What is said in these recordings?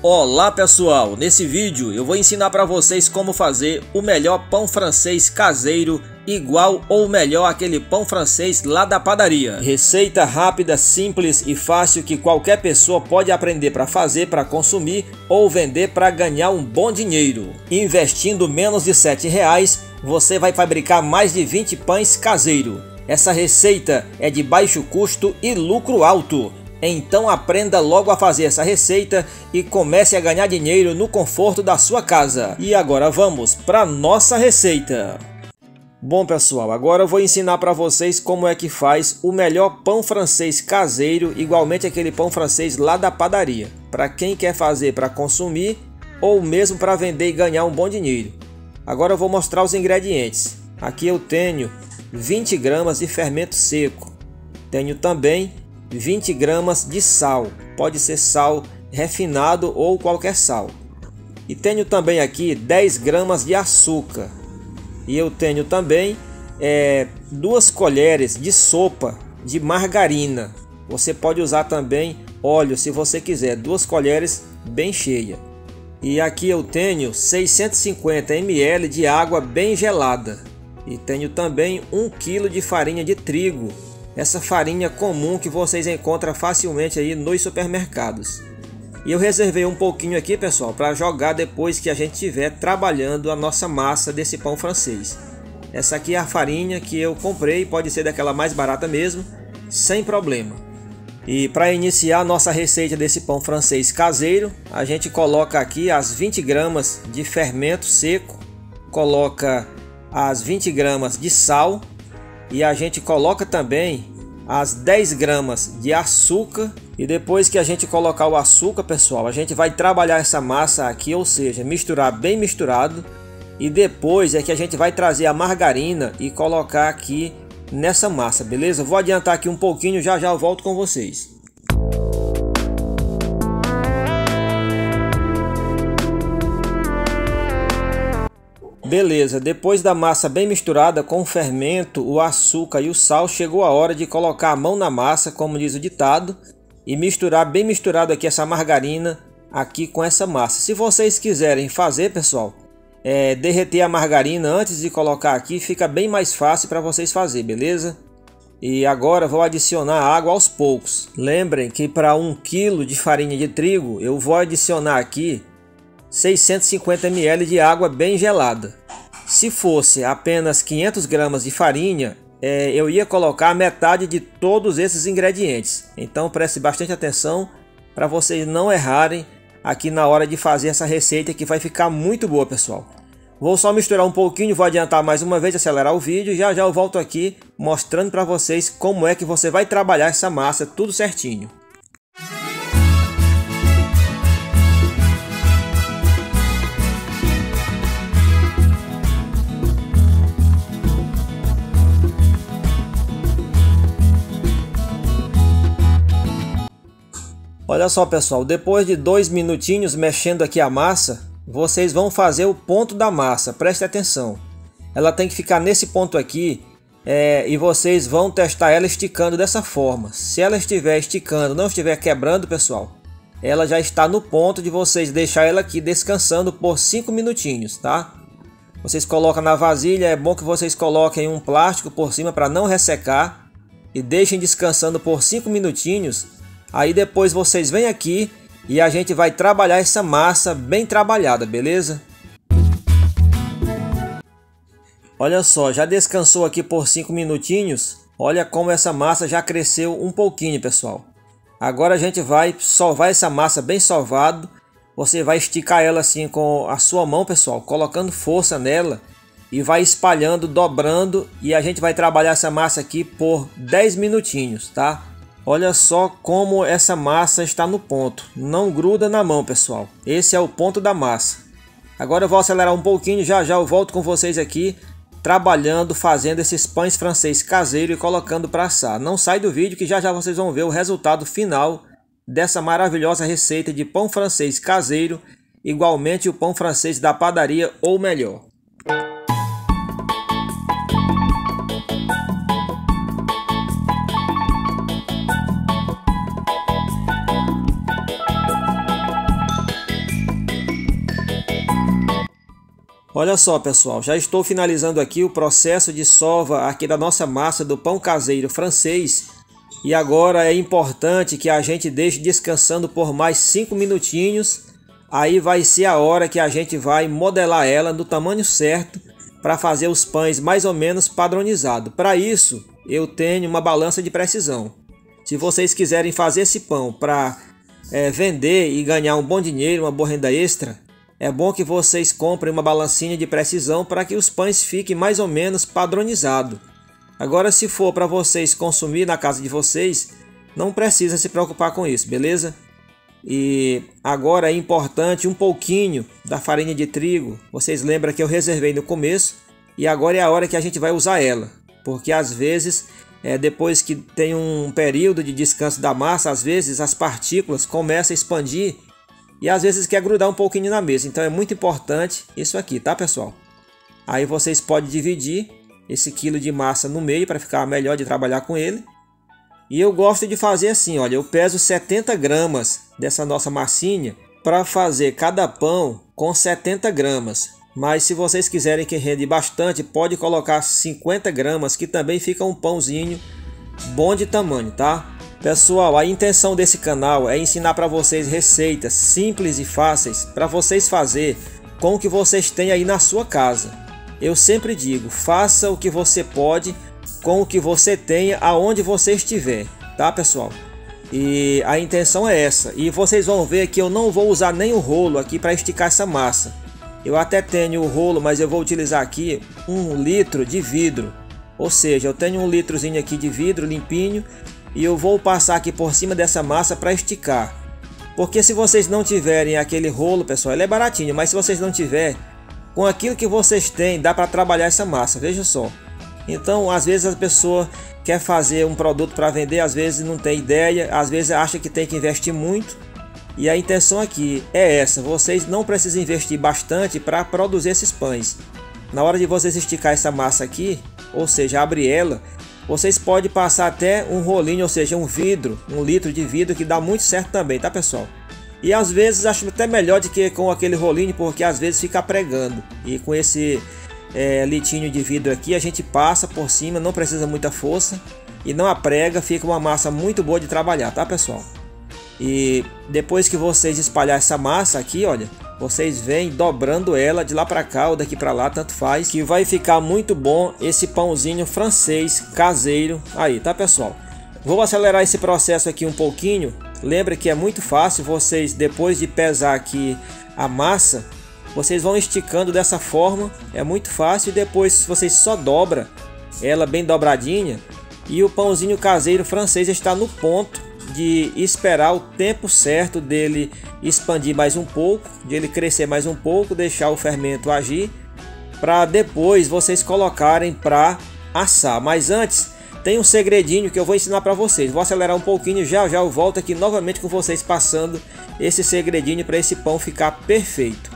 Olá pessoal, nesse vídeo eu vou ensinar para vocês como fazer o melhor pão francês caseiro, igual ou melhor aquele pão francês lá da padaria. Receita rápida, simples e fácil que qualquer pessoa pode aprender para fazer, para consumir ou vender para ganhar um bom dinheiro. Investindo menos de R$7, você vai fabricar mais de 20 pães caseiros. Essa receita é de baixo custo e lucro alto. Então aprenda logo a fazer essa receita e comece a ganhar dinheiro no conforto da sua casa. E agora vamos para nossa receita. Bom pessoal, agora eu vou ensinar para vocês como é que faz o melhor pão francês caseiro, igualmente aquele pão francês lá da padaria, para quem quer fazer para consumir ou mesmo para vender e ganhar um bom dinheiro. Agora eu vou mostrar os ingredientes. Aqui eu tenho 20 gramas de fermento seco, tenho também 20 gramas de sal, pode ser sal refinado ou qualquer sal. E tenho também aqui 10 gramas de açúcar. E eu tenho também 2 colheres de sopa de margarina. Você pode usar também óleo se você quiser, 2 colheres bem cheias. E aqui eu tenho 650 ml de água bem gelada. E tenho também 1 kg de farinha de trigo. Essa farinha comum que vocês encontram facilmente aí nos supermercados. E eu reservei um pouquinho aqui, pessoal, para jogar depois que a gente estiver trabalhando a nossa massa desse pão francês. Essa aqui é a farinha que eu comprei, pode ser daquela mais barata mesmo, sem problema. E para iniciar a nossa receita desse pão francês caseiro, a gente coloca aqui as 20 gramas de fermento seco, coloca as 20 gramas de sal, e a gente coloca também as 10 gramas de açúcar. E depois que a gente colocar o açúcar, pessoal, a gente vai trabalhar essa massa aqui, ou seja, misturar bem misturado. E depois é que a gente vai trazer a margarina e colocar aqui nessa massa, beleza? Vou adiantar aqui um pouquinho, já eu volto com vocês. Beleza, depois da massa bem misturada com o fermento, o açúcar e o sal, chegou a hora de colocar a mão na massa, como diz o ditado, e misturar bem misturado aqui essa margarina aqui com essa massa. Se vocês quiserem fazer, pessoal, derreter a margarina antes de colocar aqui, fica bem mais fácil para vocês fazer, beleza? E agora vou adicionar água aos poucos. Lembrem que para 1 kg de farinha de trigo, eu vou adicionar aqui 650 ml de água bem gelada. Se fosse apenas 500 gramas de farinha, eu ia colocar metade de todos esses ingredientes. Então preste bastante atenção para vocês não errarem aqui na hora de fazer essa receita, que vai ficar muito boa, pessoal. Vou só misturar um pouquinho, vou adiantar mais uma vez, acelerar o vídeo, e já eu volto aqui mostrando para vocês como é que você vai trabalhar essa massa tudo certinho. Olha só, pessoal, depois de 2 minutinhos mexendo aqui a massa, vocês vão fazer o ponto da massa, preste atenção. Ela tem que ficar nesse ponto aqui, e vocês vão testar ela esticando dessa forma. Se ela estiver esticando, não estiver quebrando, pessoal, ela já está no ponto de vocês deixar ela aqui descansando por 5 minutinhos, tá? Vocês colocam na vasilha, é bom que vocês coloquem um plástico por cima para não ressecar e deixem descansando por 5 minutinhos. Aí depois vocês vêm aqui e a gente vai trabalhar essa massa bem trabalhada, beleza? Olha só, já descansou aqui por 5 minutinhos. Olha como essa massa já cresceu um pouquinho, pessoal. Agora a gente vai sovar essa massa bem sovado. Você vai esticar ela assim com a sua mão, pessoal, colocando força nela e vai espalhando, dobrando, e a gente vai trabalhar essa massa aqui por 10 minutinhos, tá? Olha só como essa massa está no ponto. Não gruda na mão, pessoal. Esse é o ponto da massa. Agora eu vou acelerar um pouquinho. Já eu volto com vocês aqui, trabalhando, fazendo esses pães francês caseiro e colocando para assar. Não sai do vídeo que já vocês vão ver o resultado final dessa maravilhosa receita de pão francês caseiro, igualmente o pão francês da padaria ou melhor. Olha só, pessoal, já estou finalizando aqui o processo de sova aqui da nossa massa do pão caseiro francês. E agora é importante que a gente deixe descansando por mais 5 minutinhos. Aí vai ser a hora que a gente vai modelar ela no tamanho certo para fazer os pães mais ou menos padronizados. Para isso, eu tenho uma balança de precisão. Se vocês quiserem fazer esse pão para vender e ganhar um bom dinheiro, uma boa renda extra, é bom que vocês comprem uma balancinha de precisão para que os pães fiquem mais ou menos padronizados. Agora, se for para vocês consumir na casa de vocês, não precisa se preocupar com isso, beleza? E agora é importante um pouquinho da farinha de trigo. Vocês lembram que eu reservei no começo e agora é a hora que a gente vai usar ela. Porque às vezes, depois que tem um período de descanso da massa, às vezes as partículas começam a expandir e às vezes quer grudar um pouquinho na mesa. Então é muito importante isso aqui, tá, pessoal? Aí vocês podem dividir esse quilo de massa no meio para ficar melhor de trabalhar com ele. E eu gosto de fazer assim, olha, eu peso 70 gramas dessa nossa massinha para fazer cada pão com 70 gramas. Mas se vocês quiserem que rende bastante, pode colocar 50 gramas, que também fica um pãozinho bom de tamanho, tá? Pessoal, a intenção desse canal é ensinar para vocês receitas simples e fáceis para vocês fazer com o que vocês têm aí na sua casa. Eu sempre digo, faça o que você pode com o que você tenha aonde você estiver, tá, pessoal? E a intenção é essa. E vocês vão ver que eu não vou usar nem o rolo aqui para esticar essa massa. Eu até tenho o rolo, mas eu vou utilizar aqui 1 litro de vidro. Ou seja, eu tenho 1 litrozinho aqui de vidro limpinho e eu vou passar aqui por cima dessa massa para esticar. Porque se vocês não tiverem aquele rolo, pessoal, ele é baratinho, mas se vocês não tiverem, com aquilo que vocês têm, dá para trabalhar essa massa, veja só. Então, às vezes a pessoa quer fazer um produto para vender, às vezes não tem ideia, às vezes acha que tem que investir muito. E a intenção aqui é essa, vocês não precisam investir bastante para produzir esses pães. Na hora de vocês esticar essa massa aqui, ou seja, abrir ela, vocês podem passar até um rolinho, ou seja, um vidro, 1 litro de vidro, que dá muito certo também, tá, pessoal? E às vezes acho até melhor do que com aquele rolinho, porque às vezes fica pregando. E com esse litinho de vidro aqui a gente passa por cima, não precisa muita força e não aprega, fica uma massa muito boa de trabalhar, tá, pessoal? E depois que vocês espalhar essa massa aqui, olha, vocês vêm dobrando ela de lá para cá ou daqui para lá, tanto faz, que vai ficar muito bom esse pãozinho francês caseiro aí, tá, pessoal? Vou acelerar esse processo aqui um pouquinho. Lembra que é muito fácil, vocês depois de pesar aqui a massa, vocês vão esticando dessa forma, é muito fácil. E depois vocês só dobra ela bem dobradinha e o pãozinho caseiro francês está no ponto de esperar o tempo certo dele expandir mais um pouco, de ele crescer mais um pouco, deixar o fermento agir, para depois vocês colocarem para assar. Mas antes tem um segredinho que eu vou ensinar para vocês. Vou acelerar um pouquinho, já eu volto aqui novamente com vocês passando esse segredinho para esse pão ficar perfeito.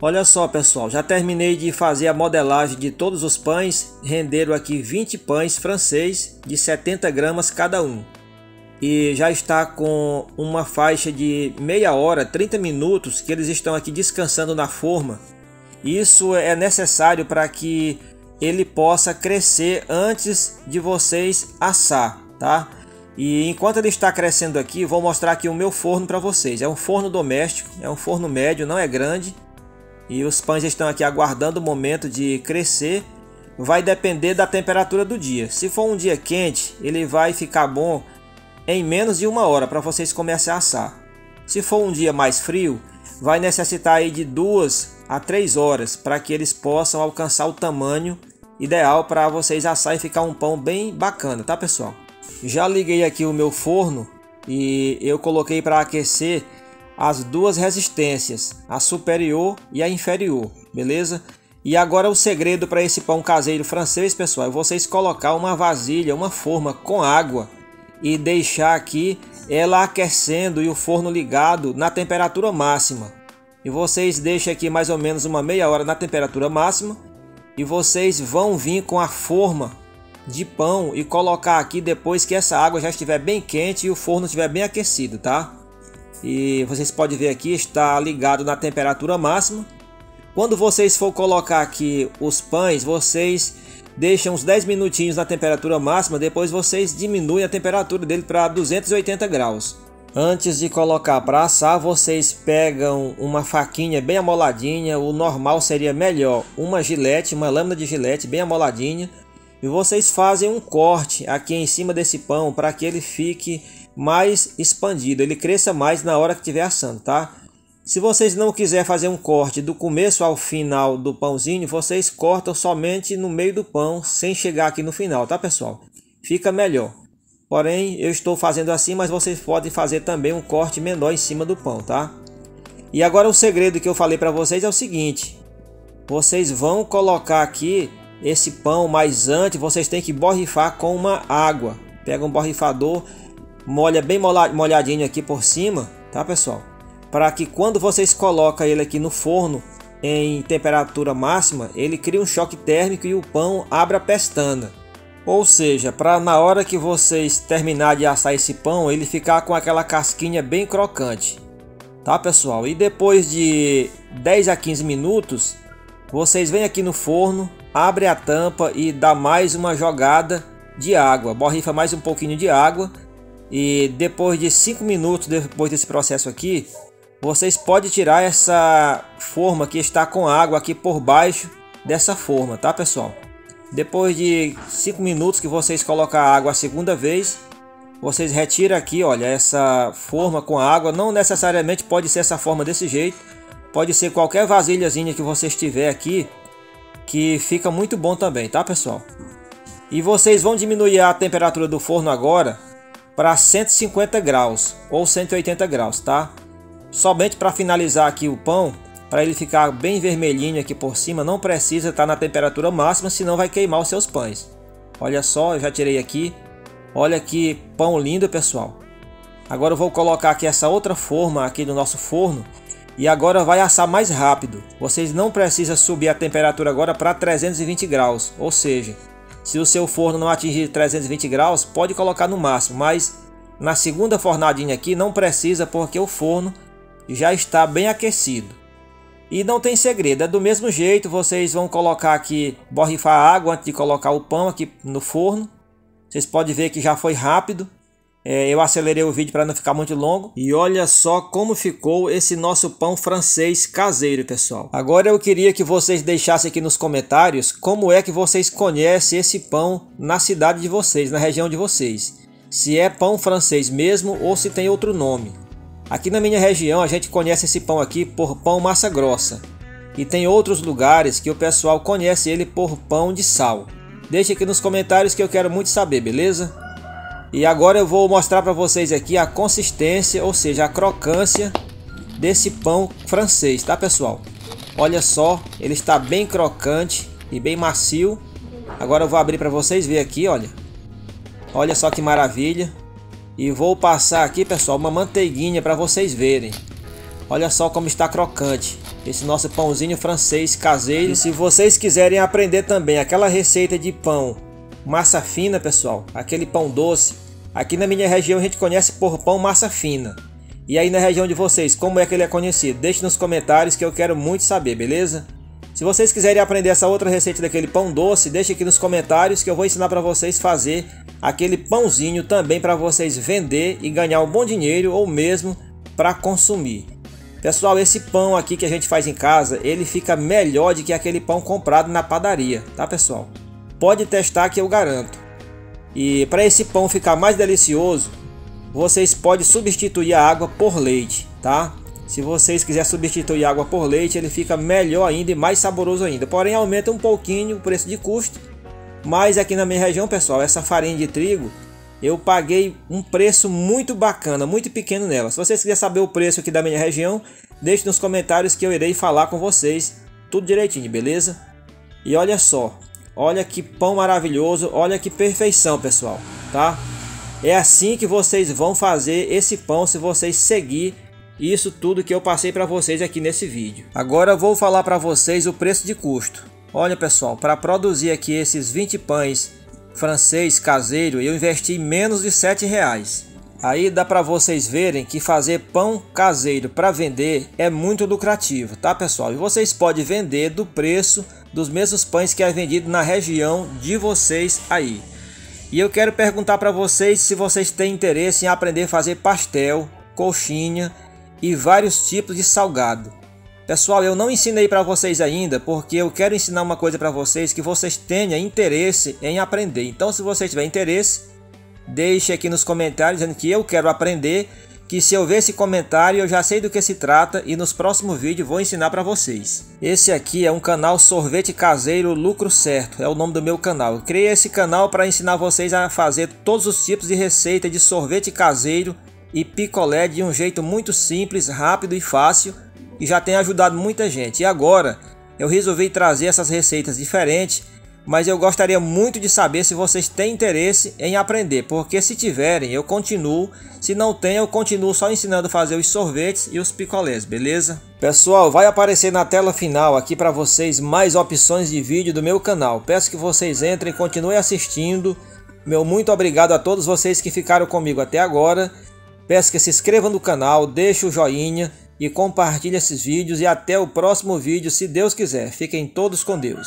Olha só, pessoal, já terminei de fazer a modelagem de todos os pães. Renderam aqui 20 pães francês de 70 gramas cada um. E já está com uma faixa de meia hora, 30 minutos que eles estão aqui descansando na forma. Isso é necessário para que ele possa crescer antes de vocês assar, tá? E enquanto ele está crescendo aqui, vou mostrar aqui o meu forno para vocês. É um forno doméstico, é um forno médio, não é grande. E os pães estão aqui aguardando o momento de crescer. Vai depender da temperatura do dia. Se for um dia quente, ele vai ficar bom em menos de 1 hora para vocês começarem a assar. Se for um dia mais frio, vai necessitar aí de 2 a 3 horas para que eles possam alcançar o tamanho ideal para vocês assar e ficar um pão bem bacana, tá, pessoal? Já liguei aqui o meu forno e eu coloquei para aquecer as duas resistências, a superior e a inferior, beleza? E agora o segredo para esse pão caseiro francês, pessoal, é vocês colocar uma vasilha, uma forma com água e deixar aqui ela aquecendo e o forno ligado na temperatura máxima. E vocês deixam aqui mais ou menos uma meia hora na temperatura máxima e vocês vão vir com a forma de pão e colocar aqui depois que essa água já estiver bem quente e o forno estiver bem aquecido, tá? E vocês podem ver aqui, está ligado na temperatura máxima. Quando vocês for colocar aqui os pães, vocês deixam uns 10 minutinhos na temperatura máxima, depois vocês diminuem a temperatura dele para 280 graus. Antes de colocar para assar, vocês pegam uma faquinha bem amoladinha, o normal seria melhor uma gilete, uma lâmina de gilete bem amoladinha, e vocês fazem um corte aqui em cima desse pão para que ele fique mais expandido, ele cresça mais na hora que estiver assando, tá? Se vocês não quiserem fazer um corte do começo ao final do pãozinho, vocês cortam somente no meio do pão, sem chegar aqui no final, tá pessoal? Fica melhor. Porém, eu estou fazendo assim, mas vocês podem fazer também um corte menor em cima do pão, tá? E agora o segredo que eu falei para vocês é o seguinte. Vocês vão colocar aqui esse pão, mas antes vocês têm que borrifar com uma água. Pega um borrifador, molha bem molhadinho aqui por cima, tá pessoal? Para que quando vocês colocam ele aqui no forno em temperatura máxima, ele cria um choque térmico e o pão abre a pestana. Ou seja, para na hora que vocês terminar de assar esse pão, ele ficar com aquela casquinha bem crocante. Tá pessoal? E depois de 10 a 15 minutos, vocês vêm aqui no forno, abre a tampa e dá mais uma jogada de água. Borrifa mais um pouquinho de água. E depois de 5 minutos depois desse processo aqui, vocês podem tirar essa forma que está com água aqui por baixo dessa forma, tá pessoal? Depois de 5 minutos que vocês colocam a água a segunda vez, vocês retiram aqui, olha, essa forma com água. Não necessariamente pode ser essa forma desse jeito, pode ser qualquer vasilhazinha que vocês tiver aqui, que fica muito bom também, tá pessoal? E vocês vão diminuir a temperatura do forno agora para 150 graus ou 180 graus, tá? Somente para finalizar aqui o pão, para ele ficar bem vermelhinho aqui por cima, não precisa estar na temperatura máxima, senão vai queimar os seus pães. Olha só, eu já tirei aqui. Olha que pão lindo, pessoal. Agora eu vou colocar aqui essa outra forma aqui do nosso forno e agora vai assar mais rápido. Vocês não precisam subir a temperatura agora para 320 graus, ou seja, se o seu forno não atingir 320 graus, pode colocar no máximo, mas na segunda fornadinha aqui não precisa, porque o forno já está bem aquecido. E não tem segredo, é do mesmo jeito. Vocês vão colocar aqui, borrifar água antes de colocar o pão aqui no forno. Vocês podem ver que já foi rápido. Eu acelerei o vídeo para não ficar muito longo. E olha só como ficou esse nosso pão francês caseiro, pessoal. Agora eu queria que vocês deixassem aqui nos comentários como é que vocês conhecem esse pão na cidade de vocês, na região de vocês. Se é pão francês mesmo ou se tem outro nome. Aqui na minha região a gente conhece esse pão aqui por pão massa grossa. E tem outros lugares que o pessoal conhece ele por pão de sal. Deixe aqui nos comentários que eu quero muito saber, beleza? E agora eu vou mostrar para vocês aqui a consistência, ou seja, a crocância desse pão francês, tá pessoal? Olha só, ele está bem crocante e bem macio. Agora eu vou abrir para vocês verem aqui, olha. Olha só que maravilha. E vou passar aqui, pessoal, uma manteiguinha para vocês verem. Olha só como está crocante esse nosso pãozinho francês caseiro. E se vocês quiserem aprender também aquela receita de pão massa fina, pessoal, aquele pão doce, aqui na minha região a gente conhece por pão massa fina. E aí na região de vocês, como é que ele é conhecido? Deixe nos comentários que eu quero muito saber, beleza? Se vocês quiserem aprender essa outra receita daquele pão doce, deixe aqui nos comentários que eu vou ensinar para vocês fazer aquele pãozinho também para vocês vender e ganhar um bom dinheiro ou mesmo para consumir. Pessoal, esse pão aqui que a gente faz em casa, ele fica melhor do que aquele pão comprado na padaria, tá pessoal? Pode testar que eu garanto. E para esse pão ficar mais delicioso, vocês podem substituir a água por leite, tá? Se vocês quiserem substituir a água por leite, ele fica melhor ainda e mais saboroso ainda. Porém, aumenta um pouquinho o preço de custo. Mas aqui na minha região, pessoal, essa farinha de trigo, eu paguei um preço muito bacana, muito pequeno nela. Se vocês quiserem saber o preço aqui da minha região, deixe nos comentários que eu irei falar com vocês tudo direitinho, beleza? E olha só, olha que pão maravilhoso, olha que perfeição, pessoal, tá? É assim que vocês vão fazer esse pão se vocês seguir isso tudo que eu passei para vocês aqui nesse vídeo. Agora eu vou falar para vocês o preço de custo. Olha pessoal, para produzir aqui esses 20 pães francês caseiro eu investi menos de R$7. Aí dá para vocês verem que fazer pão caseiro para vender é muito lucrativo, tá pessoal? E vocês podem vender do preço dos mesmos pães que é vendido na região de vocês aí. E eu quero perguntar para vocês se vocês têm interesse em aprender a fazer pastel, coxinha e vários tipos de salgado. Pessoal, eu não ensinei para vocês ainda porque eu quero ensinar uma coisa para vocês que vocês tenham interesse em aprender. Então se vocês tiverem interesse, deixe aqui nos comentários dizendo que eu quero aprender, que se eu ver esse comentário eu já sei do que se trata e nos próximos vídeos vou ensinar para vocês. Esse aqui é um canal Sorvete Caseiro Lucro Certo, é o nome do meu canal. Eu criei esse canal para ensinar vocês a fazer todos os tipos de receita de sorvete caseiro e picolé de um jeito muito simples, rápido e fácil, e já tem ajudado muita gente. E agora eu resolvi trazer essas receitas diferentes, mas eu gostaria muito de saber se vocês têm interesse em aprender, porque se tiverem eu continuo, se não tem eu continuo só ensinando a fazer os sorvetes e os picolés, beleza? Pessoal, vai aparecer na tela final aqui para vocês mais opções de vídeo do meu canal. Peço que vocês entrem e continuem assistindo. Meu muito obrigado a todos vocês que ficaram comigo até agora. Peço que se inscrevam no canal, deixem o joinha e compartilhem esses vídeos e até o próximo vídeo, se Deus quiser. Fiquem todos com Deus.